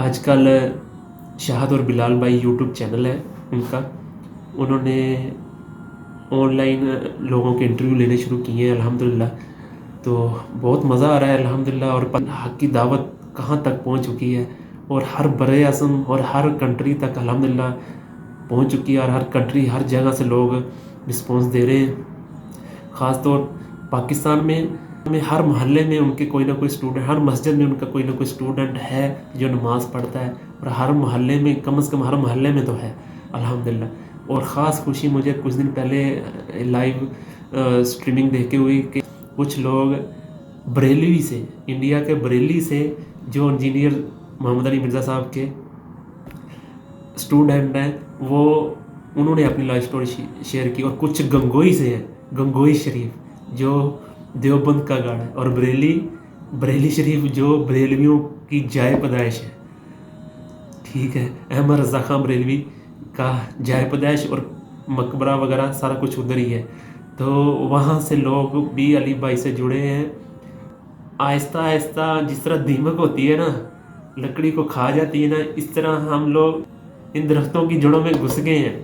آج کل شاہد اور بلال بھائی یوٹیوب چینل ہے ان کا، انہوں نے آن لائن لوگوں کے انٹرویو لینے شروع کیے ہیں الحمدللہ، تو بہت مزہ آ رہا ہے الحمدللہ، اور حق کی دعوت کہاں تک پہنچ چکی ہے، اور ہر بر اعظم اور ہر کنٹری تک الحمدللہ پہنچ چکی ہے، اور ہر کنٹری ہر جگہ سے لوگ رسپانس دے رہے ہیں۔ خاص طور پاکستان میں ہر محلے میں ان کے کوئی نہ کوئی اسٹوڈنٹ، ہر مسجد میں ان کا کوئی نہ کوئی اسٹوڈنٹ ہے جو نماز پڑھتا ہے، اور ہر محلے میں کم از کم ہر محلے میں تو ہے الحمدللہ۔ اور خاص خوشی مجھے کچھ دن پہلے لائیو اسٹریمنگ دیکھے ہوئی کہ کچھ لوگ بریلوی سے، انڈیا کے بریلی سے، جو انجینئر محمد علی مرزا صاحب کے اسٹوڈنٹ ہیں، وہ انہوں نے اپنی لائف سٹوری شیئر کی، اور کچھ گنگوئی سے ہیں، گنگوئی شریف جو دیوبند کا گڑھ ہے، اور بریلی شریف جو بریلویوں کی جائے پیدائش ہے، ٹھیک ہے، احمد رضا خان بریلوی کا جائے پیدائش اور مقبرہ وغیرہ سارا کچھ ادھر ہی ہے، تو وہاں سے لوگ بھی علی بھائی سے جڑے ہیں۔ آہستہ آہستہ جس طرح دیمک ہوتی ہے نا، لکڑی کو کھا جاتی ہے نا، اس طرح ہم لوگ ان درختوں کی جڑوں میں گھس گئے ہیں،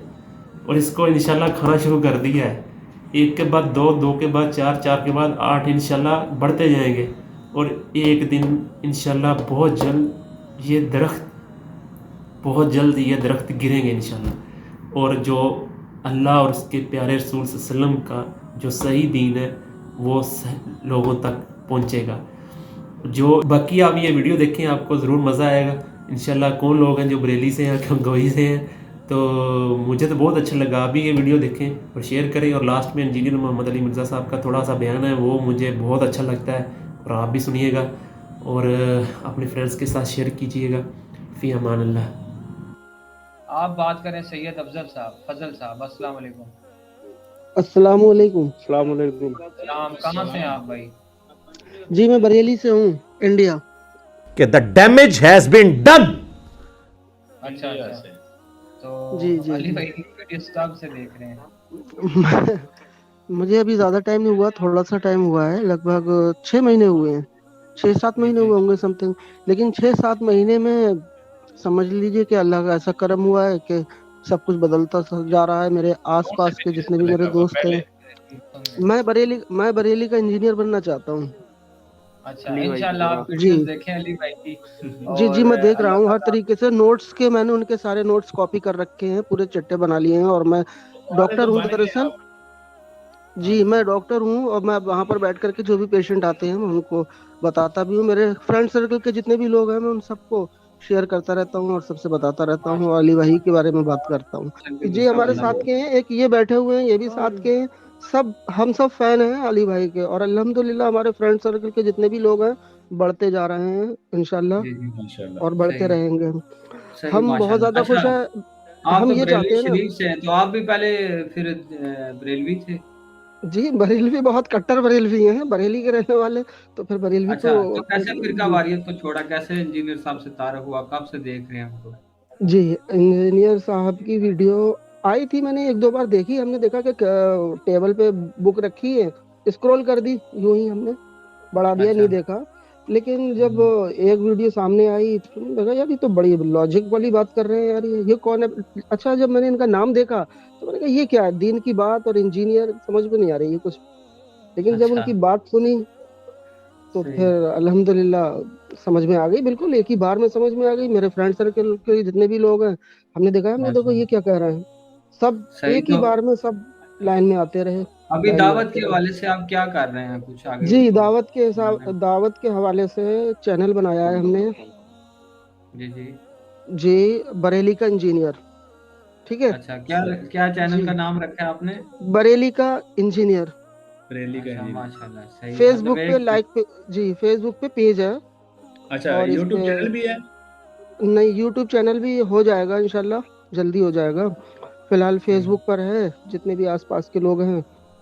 اور اس کو انشاءاللہ کھانا شروع کر دیا ہے، ایک کے بعد دو، دو کے بعد چار، چار کے بعد آٹھ، انشاءاللہ بڑھتے جائیں گے، اور ایک دن انشاءاللہ بہت جلد یہ درخت گریں گے انشاءاللہ، اور جو اللہ اور اس کے پیارے رسول صلی اللہ علیہ وسلم کا جو صحیح دین ہے وہ لوگوں تک پہنچے گا۔ جو باقی آپ یہ ویڈیو دیکھیں، آپ کو ضرور مزہ آئے گا انشاءاللہ۔ کون لوگ ہیں جو بریلی سے ہیں، گنگوئی سے ہیں، تو مجھے تو بہت اچھا لگا۔ آپ بھی یہ ویڈیو دیکھیں اور شیئر کریں، اور لاسٹ میں انجینئر محمد علی مرزا صاحب کا تھوڑا سا بیان ہے، وہ مجھے بہت اچھا لگتا ہے، اور آپ بھی سنیے گا، اور اپنے فرینڈس کے ساتھ شیئر کیجیے گا۔ فی امان اللہ۔ آپ بات کریں سید افضل صاحب، فضل صاحب، السلام علیکم۔ السلام علیکم۔ السلام علیکم۔ سلام، کہاں سے ہیں آپ بھائی؟ جی میں بریلی سے ہوں، انڈیا۔ کہ the damage has been done۔ اچھا تو جی جی علی جی بھائی کی ویڈیوز کب سے دیکھ رہے ہیں؟ مجھے ابھی زیادہ ٹائم نہیں ہوا، تھوڑا سا ٹائم ہوا ہے، لگ بھگ 6 مہینے ہوئے ہیں، 6-7 مہینے ہوئے ہوں گے سم تھنگ، لیکن 6-7 مہینے میں سمجھ لیجئے کہ اللہ کا ایسا کرم ہوا ہے کہ سب کچھ بدلتا جا رہا ہے۔ میرے آس پاس کے جتنے بھی میرے دوست ہیں، میں بریلی کا انجینئر بننا چاہتا ہوں۔ اچھا، انشاءاللہ آپ جی ویڈیوز دیکھیں علی بھائی کی، جی اور جی میں دیکھ رہا اللہ ہوں ہر تعالیٰ طریقے سے، نوٹس کے میں نے ان کے سارے نوٹس کاپی کر رکھے ہیں، پورے چٹے بنا لیے ہیں، اور میں ڈاکٹر ہوں دراصل۔ جی میں ڈاکٹر ہوں، اور میں وہاں پر بیٹھ کر کے جو بھی پیشنٹ آتے ہیں میں ان کو بتاتا بھی ہوں، میرے فرینڈ سرکل کے جتنے بھی لوگ ہیں میں ان سب کو شیئر کرتا رہتا ہوں اور سب سے بتاتا رہتا ہوں، اور علی بھائی کے بارے میں بات کرتا ہوں۔ جی ہمارے ساتھ کے ہیں، ایک یہ بیٹھے ہوئے ہیں، یہ بھی ساتھ کے ہیں، سب ہم سب فین ہیں علی بھائی کے، اور الحمدللہ ہمارے فرینڈ سرکل کے جتنے بھی لوگ ہیں بڑھتے جا رہے ہیں انشاءاللہ، اور بڑھتے رہیں گے۔ صحیح، ہم بہت ماشاءاللہ۔ زیادہ خوش اچھا، ہیں، آپ ہم تو یہ بریلوی چاہتے ہیں نا۔ شریف سے ہیں، تو آپ بھی پہلے پھر بریلوی تھے؟ جی بریلوی بہت کٹر بریلوی ہیں، بریلی کے رہنے والے، تو پھر بریلوی اچھا، تو تو کیسے فرقہ جی واریت کو چھوڑا، کیسے انجینئر صاحب سے تعارف ہوا، کب سے دیکھ رہے ہیں ہم کو؟ جی انجینئر صاحب کی ویڈیو آئی تھی، میں نے 1-2 بار دیکھی، ہم نے دیکھا کہ ٹیبل پہ بک رکھی ہے، اسکرول کر دی، یوں ہی ہم نے بڑھا دیا، اچھا نہیں دیکھا، لیکن جب ایک ویڈیو سامنے آئی تو میں نے دیکھا یار یہ تو بڑی لاجک والی بات کر رہے ہیں یار، یہ کون ہے؟ اچھا جب میں نے ان کا نام دیکھا تو میں نے کہا یہ کیا ہے، دین کی بات اور انجینئر سمجھ میں نہیں آ رہی ہے کچھ، لیکن جب ان اچھا، کی بات سنی تو صحیح، پھر الحمدللہ سمجھ میں آ گئی، بالکل ایک ہی بار میں سمجھ میں آ گئی۔ میرے فرینڈ سرکل کے جتنے بھی لوگ ہیں ہم نے دیکھا، ہم نے دیکھو ماشاءاللہ، یہ کیا کہہ رہے ہیں، سب صحیح۔ ایک ہی تو بار میں سب لائن میں آتے رہے، ابھی لائن میں دعوت آتے کے رہے۔ حوالے سے آپ کیا کر رہے ہیں، کچھ آگے جی وہ دعوت کے حوالے سے چینل بنایا ہے ہم نے، جی جی، جی بریلی کا انجینئر، ٹھیک ہے اچھا، کیا چینل جی، کا نام رکھا ہے آپ نے؟ بریلی کا انجینئر، اچھا، ماشاءاللہ، صحیح، فیس مطلب بک پہ ایک لائک پہ، جی فیس بک پہ پیج ہے، اچھا، اور اس یوٹیوب پہ چینل بھی ہے؟ نہیں یوٹیوب چینل بھی ہو جائے گا انشاءاللہ، جلدی ہو جائے گا، فی الحال فیس بک پر ہے، جتنے بھی آس پاس کے لوگ ہیں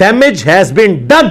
damage has been done.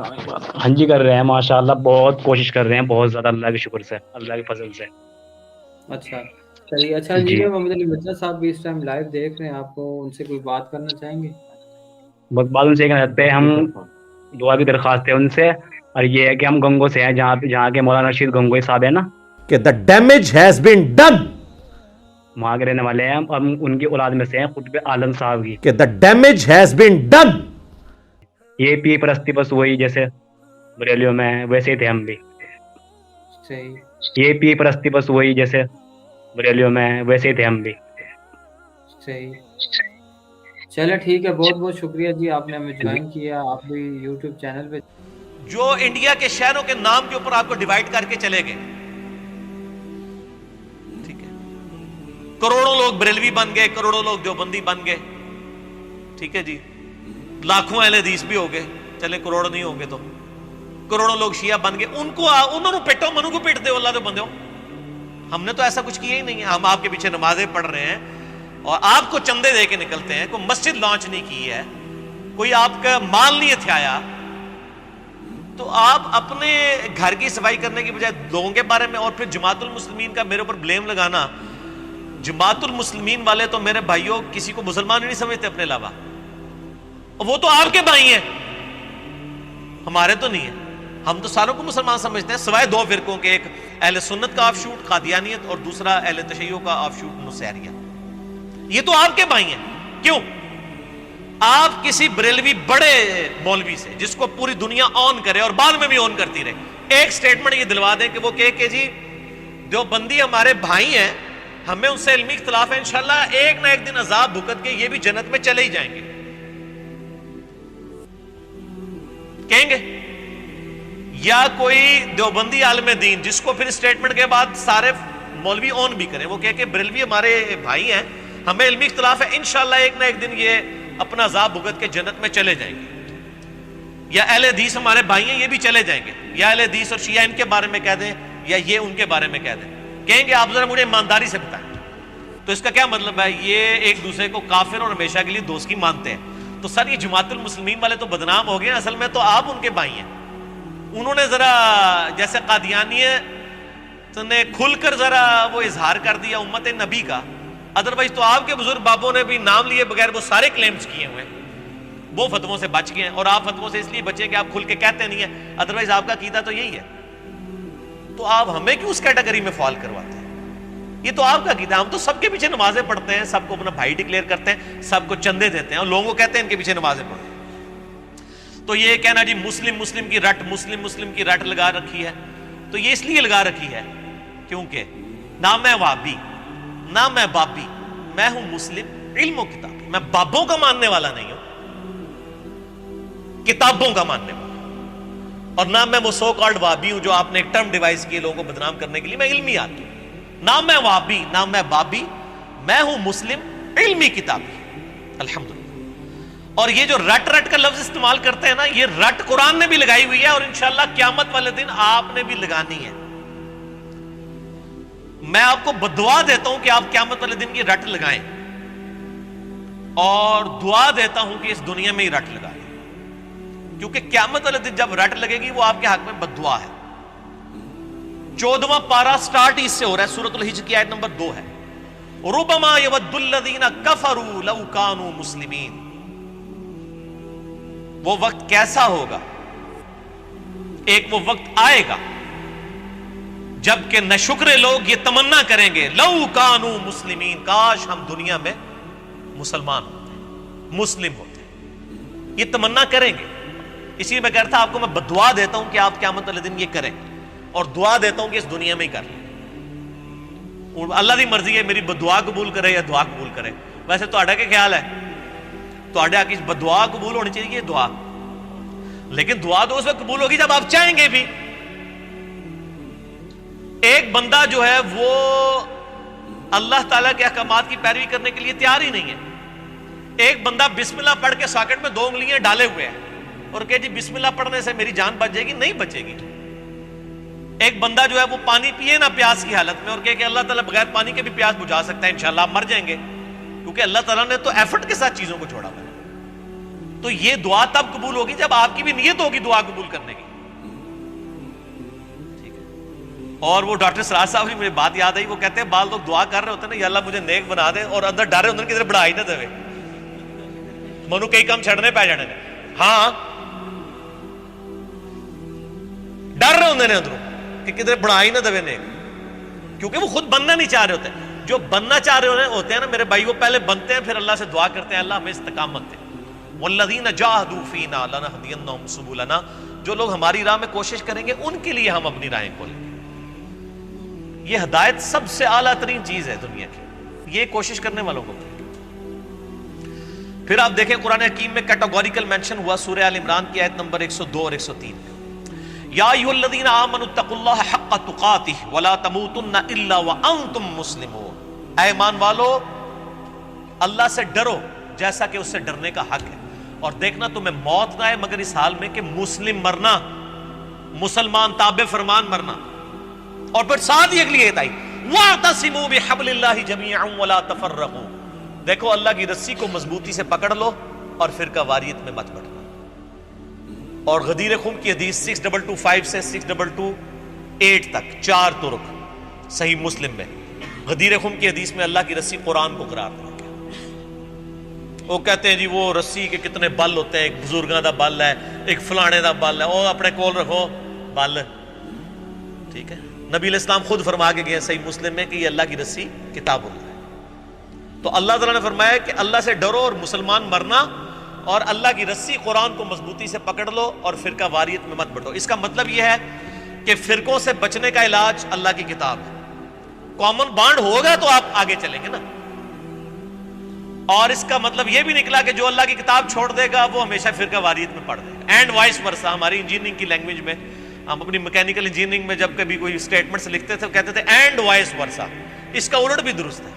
ہاں جی کر رہے ہیں ماشاءاللہ، بہت کوشش کر رہے ہیں، بہت زیادہ، اللہ کے شکر سے، اللہ کے فضل سے۔ اچھا صحیح، اچھا جی جی یہ محمد علی مرزا صاحب بھی اس ٹائم لائیو دیکھ رہے ہیں آپ کو، ان سے کوئی بات کرنا چاہیں گے؟ بس بات ان سے کہنا چاہتے ہیں، ہم دعا کی درخواست ہے ان سے، اور یہ ہے کہ ہم گنگو سے ہیں، جہاں کے مولانا رشید گنگوئی صاحب ہیں نا، کہ the damage has been done, وہاں کے رہنے والے ہیں ہم ان کی اولاد میں سے ہیں، قطب عالم صاحب کی۔ کہ the damage has been done. یہ پی پرستی بس وہی جیسے بریلیوں میں ویسے ہی تھے ہم بھی، صحیح یہ پی پرستی بس وہی جیسے بریلیوں میں ویسے ہی تھے ہم بھی۔ صحیح، چلے ٹھیک ہے، بہت بہت شکریہ جی، آپ نے ہمیں جوائن کیا، آپ بھی یوٹیوب چینل پہ جو انڈیا کے شہروں کے نام کے اوپر آپ کو ڈیوائیڈ کر کے چلے گئے، ٹھیک ہے، کروڑوں لوگ بریلوی بن گئے، کروڑوں لوگ دیوبندی بن گئے، ٹھیک ہے جی، لاکھوں اہل حدیث بھی ہو گئے، چلے کروڑ نہیں ہوں گے تو کروڑوں لوگ شیعہ بن گئے، انہوں نے پیٹو، منو کو پیٹ دے اللہ دے بندے ہو، ہم نے تو ایسا کچھ کیا ہی نہیں ہے، ہم آپ کے پیچھے نمازیں پڑھ رہے ہیں اور آپ کو چندے دے کے نکلتے ہیں، کوئی مسجد لانچ نہیں کی ہے، کوئی آپ کا مال نہیں ہتھیایا، تو آپ اپنے گھر کی صفائی کرنے کی بجائے لوگوں کے بارے میں، اور پھر جماعت المسلمین کا میرے اوپر بلیم لگانا، جماعت المسلمین والے تو میرے بھائیوں کسی کو مسلمان نہیں سمجھتے اپنے علاوہ، وہ تو آپ کے بھائی ہیں، ہمارے تو نہیں ہیں، ہم تو ساروں کو مسلمان سمجھتے ہیں سوائے دو فرقوں کے، ایک اہل سنت کا آف شوٹ قادیانیت اور دوسرا اہل تشیع کا آف شوٹ نصیریہ، یہ تو آپ کے بھائی ہیں۔ کیوں؟ آپ کسی بریلوی بڑے مولوی سے جس کو پوری دنیا آن کرے اور بعد میں بھی آن کرتی رہے، ایک سٹیٹمنٹ یہ دلوا دیں کہ وہ کہ جی دیوبندی ہمارے بھائی ہیں، ہمیں ان سے علمی اختلاف ہے، انشاءاللہ ایک نہ ایک دن عذاب بھگت کے یہ بھی جنت میں چلے ہی جائیں گے، کہیں گے؟ یا کوئی دیوبندی عالم دین جس کو پھر سٹیٹمنٹ کے بعد سارے مولوی آن بھی کریں، وہ کہ بریلوی ہمارے بھائی ہیں، ہمیں علمی اختلاف ہے، انشاءاللہ ایک نہ ایک دن یہ اپنا عذاب بھگت کے جنت میں چلے جائیں گے، یا اہل حدیث ہمارے بھائی ہیں یہ بھی چلے جائیں گے، یا اہل حدیث اور شیعہ ان کے بارے میں کہہ دیں یا یہ ان کے بارے میں کہہ دیں، کہیں گے آپ ذرا مجھے ایمانداری سے بتائیں، تو اس کا کیا مطلب ہے؟ یہ ایک دوسرے کو کافر اور ہمیشہ کے لیے دوست کی مانتے ہیں، تو سر یہ جماعت المسلمین والے تو بدنام ہو گئے ہیں، اصل میں تو آپ ان کے بھائی ہیں، انہوں نے ذرا جیسے قادیانیت نے کھل کر ذرا وہ اظہار کر دیا امت نبی کا، ادروائز تو آپ کے بزرگ بابوں نے بھی نام لیے بغیر وہ سارے کلیمز کیے ہوئے ہیں، وہ فتووں سے بچ گئے ہیں، اور آپ فتووں سے اس لیے بچے کہ آپ کھل کے کہتے نہیں ہیں، ادروائز آپ کا عقیدہ تو یہی ہے، تو آپ ہمیں کیوں اس کیٹیگری میں فال کرواتے ہیں؟ یہ تو آپ کا عقیدہ، ہم تو سب کے پیچھے نمازیں پڑھتے ہیں، سب کو اپنا بھائی ڈکلیئر کرتے ہیں، سب کو چندے دیتے ہیں اور لوگوں کو کہتے ہیں ان کے پیچھے نمازیں پڑھو۔ تو یہ کہنا جی مسلم کی رٹ، مسلم کی رٹ لگا رکھی ہے، تو یہ اس لیے لگا رکھی ہے کیونکہ نہ میں وہابی نہ میں بابی، میں ہوں مسلم علم و کتاب، میں بابوں کا ماننے والا نہیں ہوں، کتابوں کا ماننے والا، اور نہ میں وہ سو کالڈ وہابی ہوں جو آپ نے ایک ٹرم ڈیوائز کی لوگوں کو بدنام کرنے کے لیے، میں علمی آدمی ہوں، نہ میں وہابی نہ میں بابی، میں ہوں مسلم علمی کتابی، الحمدللہ۔ اور یہ جو رٹ کا لفظ استعمال کرتے ہیں نا، یہ رٹ قرآن نے بھی لگائی ہوئی ہے، اور انشاءاللہ قیامت والے دن آپ نے بھی لگانی ہے۔ میں آپ کو بدعا دیتا ہوں کہ آپ قیامت والے دن کی رٹ لگائیں، اور دعا دیتا ہوں کہ اس دنیا میں ہی رٹ لگائیں، کیونکہ قیامت والے دن جب رٹ لگے گی وہ آپ کے حق میں بددعا ہے۔ 14واں پارہ سٹارٹ اس سے ہو رہا ہے، سورۃ الحج کی آیت نمبر 2 ہے، ربما یود الذین کفروا لو کانوا مسلمین۔ وہ وقت کیسا ہوگا؟ ایک وہ وقت آئے گا جبکہ ناشکرے لوگ یہ تمنا کریں گے، لو کانوا مسلمین، کاش ہم دنیا میں مسلمان ہوتے، مسلم ہوتے، یہ تمنا کریں گے۔ اسی لیے میں کہتا تھا آپ کو میں بدعا دیتا ہوں کہ آپ قیامت والے دن یہ کریں، اور دعا دیتا ہوں کہ اس دنیا میں ہی کر لیں، اللہ دی مرضی ہے میری بدعا قبول کرے یا دعا قبول کرے۔ ویسے تو کیا خیال ہے؟ تو بدعا قبول ہونی چاہیے دعا، لیکن دعا تو اس وقت قبول ہوگی جب آپ چاہیں گے بھی۔ ایک بندہ جو ہے وہ اللہ تعالیٰ کے احکامات کی پیروی کرنے کے لیے تیار ہی نہیں ہے۔ ایک بندہ بسم اللہ پڑھ کے ساکٹ میں 2 انگلیاں ڈالے ہوئے ہیں اور کہ جی بسم اللہ پڑھنے سے میری جان بچ جائے گی، نہیں بچے گی۔ ایک بندہ جو ہے وہ پانی پیے نہ پیاس کی حالت میں، اور کہ اللہ تعالیٰ بغیر پانی کے بھی پیاس بجھا سکتا ہے، انشاءاللہ آپ مر جائیں گے، کیونکہ اللہ تعالیٰ نے تو ایفرٹ کے ساتھ چیزوں کو چھوڑا ہوا ہے۔ تو یہ دعا تب قبول ہوگی جب آپ کی بھی نیت ہوگی دعا قبول کرنے کی. ٹھیک ہے. اور وہ ڈاکٹر سراج صاحب کی مجھے بات یاد آئی, وہ کہتے ہیں بعض لوگ دعا کر رہے ہوتے ہیں نا, یا اللہ مجھے نیک بنا دے, اور اندر ڈر ہوتے ہیں کدھر بڑھا ہی نہ دے, منو کئی کام چھڑنے پہ جانے. ہاں ڈر رہے ہوتے ہیں اندروں کہ کدھر بڑھا ہی نہ دے نیک, کیونکہ وہ خود بننا نہیں چاہ رہے ہوتے. جو بننا چاہ رہے ہوتے ہیں نا میرے بھائی, وہ پہلے بنتے ہیں پھر اللہ سے دعا کرتے ہیں اللہ ہمیں استقامت دے. والذین جاہدوا فینا لنہدینہم سبلنا, جو لوگ ہماری راہ میں کوشش کریں گے ان کے لیے ہم اپنی راہیں کھولیں گے. یہ ہدایت سب سے اعلیٰ ترین چیز ہے دنیا کی, یہ کوشش کرنے والوں کو. پھر آپ دیکھیں قرآن حکیم میں کیٹیگوریکل مینشن ہوا سورہ آل عمران کی آیت نمبر 102 اور 103. یا ایھا الذین آمنوا اتقوا اللہ حق تقاتہ ولا تموتن الا وانتم مسلمون. اے ایمان والو اللہ سے ڈرو جیسا کہ اس سے ڈرنے کا حق ہے, اور دیکھنا تمہیں موت نہ آئے مگر اس حال میں کہ مسلم مرنا, مسلمان تابع فرمان مرنا. اور پھر ساتھ ہی اگلی ایت آئی واعتصموا بحبل اللہ جمیعا ولا تفرقوا. دیکھو اللہ کی رسی کو مضبوطی سے پکڑ لو اور فرقہ واریت میں مت بٹنا. اور غدیر خم کی حدیث 6225 سے 6228 تک 4 طرق صحیح مسلم میں, غدیر خم کی حدیث میں اللہ کی رسی قرآن کو قرار دیا گیا. وہ کہتے ہیں جی وہ رسی کے کتنے بل ہوتے ہیں, ایک بزرگاں دا بل ہے, ایک فلانے دا بل ہے, وہ اپنے کول رکھو بل. ٹھیک ہے, نبی علیہ السلام خود فرما کے گئے صحیح مسلم میں کہ یہ اللہ کی رسی کتاب اللہ ہے. تو اللہ تعالیٰ نے فرمایا کہ اللہ سے ڈرو اور مسلمان مرنا, اور اللہ کی رسی قرآن کو مضبوطی سے پکڑ لو اور فرقہ واریت میں مت بٹو. اس کا مطلب یہ ہے کہ فرقوں سے بچنے کا علاج اللہ کی کتاب ہے. کامن بانڈ ہوگا تو آپ آگے چلیں گے نا. اور اس کا مطلب یہ بھی نکلا کہ جو اللہ کی کتاب چھوڑ دے گا وہ ہمیشہ فرقہ واریت میں پڑ دے گا. And vice versa. ہماری انجینئرنگ کی لینگویج میں, ہم اپنی میکینیکل انجینئرنگ میں جب کبھی کوئی اسٹیٹمنٹس لکھتے تھے کہتے تھے اینڈ وائس ورسا. اس کا الٹ بھی درست ہے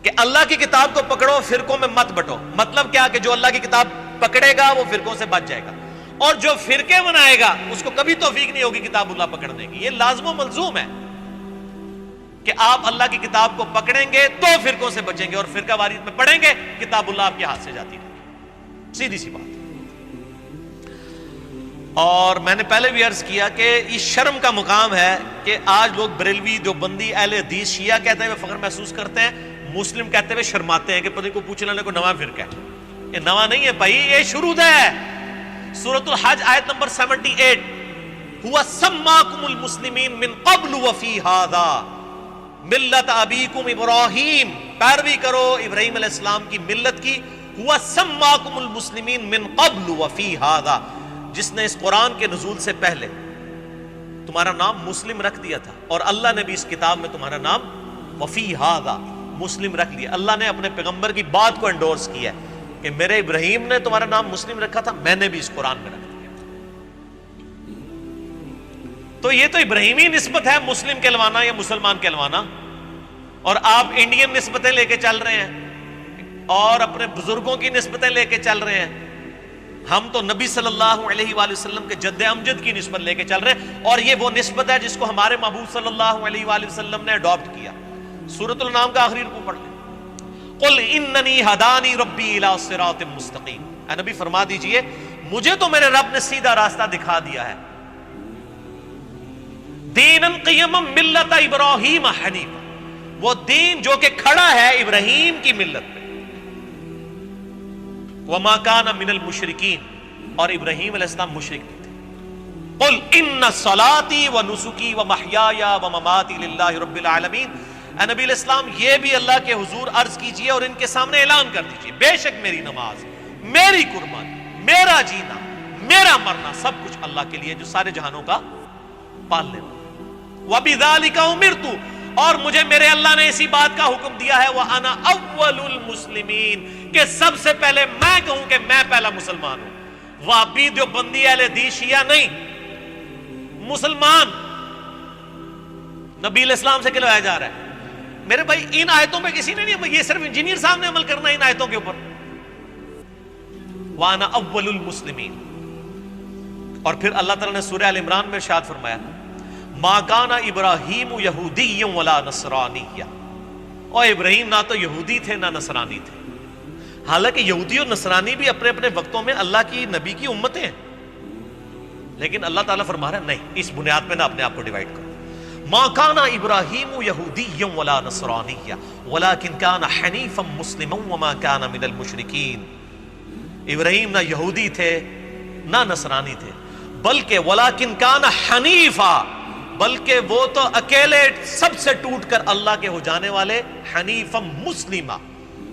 کہ اللہ کی کتاب کو پکڑو فرقوں میں مت بٹو. مطلب کیا کہ جو اللہ کی کتاب پکڑے گا وہ فرقوں سے بچ جائے گا, اور جو فرقے بنائے گا اس کو کبھی توفیق نہیں ہوگی کتاب اللہ پکڑنے کی. یہ لازم و ملزوم ہے کہ آپ اللہ کی کتاب کو پکڑیں گے تو فرقوں سے بچیں گے, اور فرقہ واریت میں پڑھیں گے کتاب اللہ آپ کے ہاتھ سے جاتی رہے گی. سیدھی سی بات. اور میں نے پہلے بھی عرض کیا کہ یہ شرم کا مقام ہے کہ آج لوگ بریلوی, دیوبندی, اہل حدیث, شیعہ کہتے ہوئے فخر محسوس کرتے ہیں, مسلم کہتے ہوئے شرماتے ہیں کہ پتہ کو پوچھ لینے کو نواں فرقہ ہے. یہ نواں نہیں ہے بھائی, یہ شروع ہے. سورۃ الحج آیت نمبر 78 ہوا سماکم المسلمین من قبل وفی ھذا ملت ابیکم ابراہیم. پیروی کرو ابراہیم علیہ السلام کی ملت کی. ہوا سماکم المسلمین من قبل وفی ھذا, جس نے اس قرآن کے نزول سے پہلے تمہارا نام مسلم رکھ دیا تھا, اور اللہ نے بھی اس کتاب میں تمہارا نام وفی ھذا مسلم رکھ لیا. اللہ نے اپنے پیغمبر کی بات کو انڈورس کیا ہے کہ میرے ابراہیم نے تمہارا نام مسلم رکھا تھا, میں نے بھی اس قرآن میں رکھ دیا. تو یہ تو ابراہیمی نسبت ہے مسلم کہلوانا یا مسلمان کہلوانا, اور آپ انڈین نسبتیں لے کے چل رہے ہیں اور اپنے بزرگوں کی نسبتیں لے کے چل رہے ہیں. ہم تو نبی صلی اللہ علیہ وآلہ وسلم کے جد امجد کی نسبت لے کے چل رہے ہیں, اور یہ وہ نسبت ہے جس کو ہمارے محبوب صلی اللہ علیہ وآلہ وسلم نے اڈاپٹ کیا. سورۃ الانعام کا آخری رکوع پڑھ لیں. قل اننی ہدانی ربی الی صراط مستقیم. اے نبی فرما دیجئے مجھے تو میرے رب نے سیدھا راستہ دکھا دیا ہے. دینا قیما ملت ابراہیم حنیفا, وہ دین جو کہ کھڑا ہے ابراہیم کی ملت پہ. وما کان من المشرکین, اور ابراہیم علیہ السلام مشرک نہیں تھے. قل ان صلاتی ونسکی ومحیای ومماتی للہ رب العالمین. اے نبی علیہ السلام یہ بھی اللہ کے حضور عرض کیجئے اور ان کے سامنے اعلان کر دیجئے, بے شک میری نماز, میری قربانی, میرا جینا, میرا مرنا سب کچھ اللہ کے لیے جو سارے جہانوں کا پالنے والا. وَبِذَلِكَ أُمِرْتُ, اور مجھے میرے اللہ نے اسی بات کا حکم دیا ہے, وَأَنَا أَوَّلُ الْمُسْلِمِينَ, کہ سب سے پہلے میں کہوں کہ میں پہلا مسلمان ہوں. وہابی, دیوبندی, اہل حدیث, شیعہ نہیں, مسلمان نبی علیہ السلام سے کہلوایا جا رہا ہے. میرے بھائی ان آیتوں پہ کسی نے نہیں, یہ صرف انجینئر صاحب نے عمل کرنا ہے ان آیتوں کے اوپر. وَأَنَا أَوَّلُ الْمُسْلِمِينَ. اور پھر اللہ تعالیٰ نے سورہ آل عمران میں ارشاد فرمایا ما کان ابراہیم یہودی ولا نصرانی, اور ابراہیم نہ تو یہودی تھے نہ نصرانی تھے, حالانکہ یہودی اور نصرانی بھی اپنے اپنے وقتوں میں اللہ کی نبی کی امتیں ہیں، لیکن اللہ تعالیٰ فرما رہا ہے نہیں، اس بنیاد پہ نہ اپنے آپ کو ڈیوائڈ کرو. ما کان ابراہیم یہودیا ولا نصرانیا ولکن کان حنیفا مسلما وما کان من المشرکین. ابراہیم نہ یہودی تھے نہ نصرانی تھے، بلکہ ولیکن کان حنیفا، بلکہ وہ تو اکیلے سب سے ٹوٹ کر اللہ کے ہو جانے والے حنیفا مسلمہ،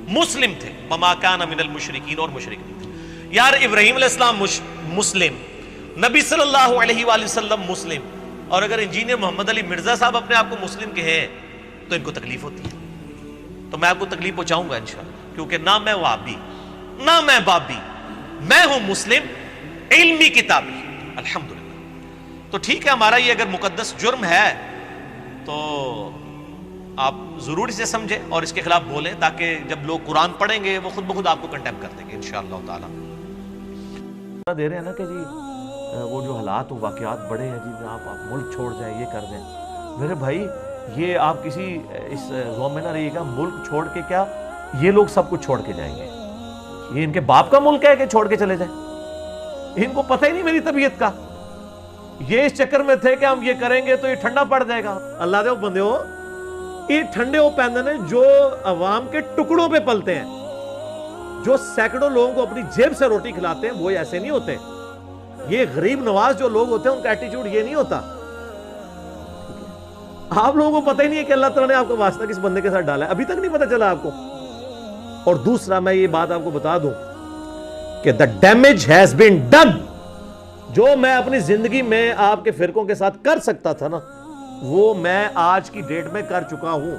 مسلم تھے. وما کان من المشرکین، اور مشرک نہیں تھے. یار ابراہیم علیہ السلام مسلم، نبی صلی اللہ علیہ وآلہ وسلم مسلم، اور اگر انجینئر محمد علی مرزا صاحب اپنے آپ کو مسلم کہیں تو ان کو تکلیف ہوتی ہے. تو میں آپ کو تکلیف پہنچاؤں گا انشاءاللہ، کیونکہ نہ میں وہابی نہ میں بابی، میں ہوں مسلم علمی کتابی الحمدللہ. تو ٹھیک ہے، ہمارا یہ اگر مقدس جرم ہے تو آپ ضرور اسے سمجھیں اور اس کے خلاف بولیں، تاکہ جب لوگ قرآن پڑھیں گے وہ خود بخود آپ کو کنڈیم کر دیں گے انشاءاللہ تعالی. دے رہے ہیں نا کہ جی وہ جو حالات و واقعات بڑے ہیں جی، آپ ملک چھوڑ جائیں، یہ کر دیں. میرے بھائی یہ آپ کسی اس زوم میں نہ رہیے گا، ملک چھوڑ کے کیا یہ لوگ سب کچھ چھوڑ کے جائیں گے. یہ ان کے باپ کا ملک ہے کہ چھوڑ کے چلے جائیں؟ ان کو پتہ ہی نہیں میری طبیعت کا. یہ اس چکر میں تھے کہ ہم یہ کریں گے تو یہ ٹھنڈا پڑ جائے گا. اللہ دے بندے ہو، یہ ٹھنڈے وہ پیندن ہیں جو عوام کے ٹکڑوں پہ پلتے ہیں، جو سینکڑوں لوگوں کو اپنی جیب سے روٹی کھلاتے ہیں، وہ ایسے نہیں ہوتے. یہ غریب نواز جو لوگ ہوتے ہیں ان کا ایٹیچیوڈ یہ نہیں ہوتا. آپ لوگوں کو پتہ ہی نہیں ہے کہ اللہ تعالیٰ نے آپ کا واسطہ کس بندے کے ساتھ ڈالا ہے، ابھی تک نہیں پتہ چلا آپ کو. اور دوسرا میں یہ بات آپ کو بتا دوں کہ the damage has been done. جو میں اپنی زندگی میں آپ کے فرقوں کے ساتھ کر سکتا تھا نا، وہ میں آج کی ڈیٹ میں کر چکا ہوں.